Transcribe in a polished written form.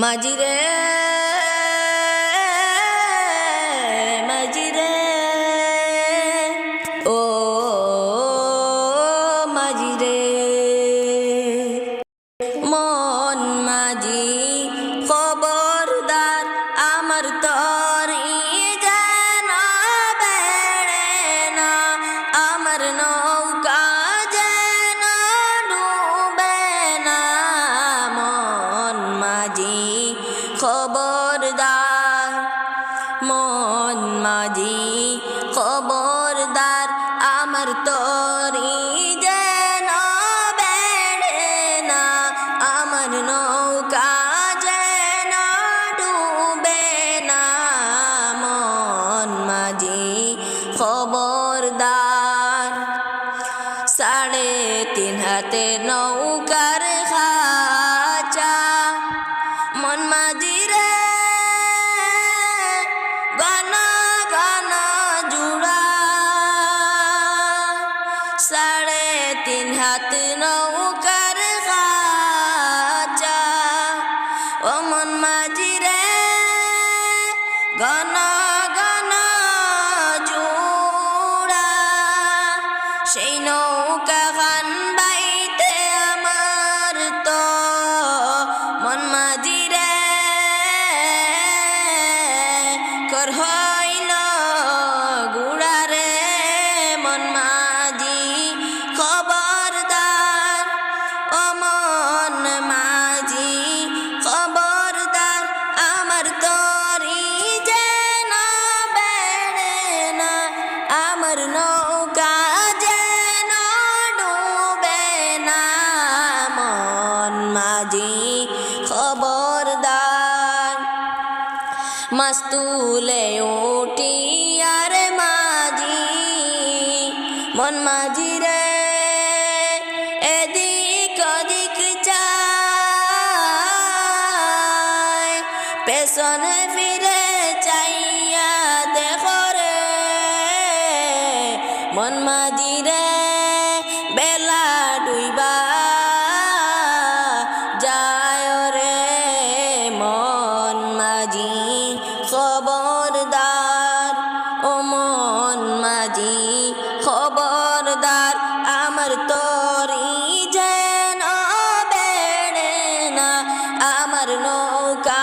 মাঝিরে মাঝিরে ও মাঝিরে মন মাঝি খবরদার আমার তরি যেন বেড়ে না, আমার নৌকা যেন ডুবে না। মন মাঝি খবরদার, মন মাঝি খবরদার আমার তরি যেন বেড়ে না, আমার নৌকা যেন ডুবে না। মন মাঝি খবরদার, 3.5 হাতে নৌকার খাঁচা মন মাঝি রে ঘন ঘন জুড়া, 3.5 হাত নৌকার খাঁচা ও মন মাঝি রে ঘন ঘন জুড়া। সেই নৌকা খান বাইতে আমার তো মন মাঝি রে কর হইল গুড়া রে। মন মাঝি খবরদার, ও মন মাঝি খবরদার আমার তরি যেন বেড়ে না, আমার নৌকা যেন ডুবে না। মন মাঝি খবরদার, মাছ তুলে উঠি আর মাঝি মন মাঝি রে এদিক ওদিক চাই, পেছনে ফিরে চাইয়া দেখো রে। মন মাঝি রে বেলা ডুইবা যায় রে। মন মাঝি খবরদার, ও মন মাঝি খবরদার আমার তরি যেন বেড়ে না, আমার নৌকা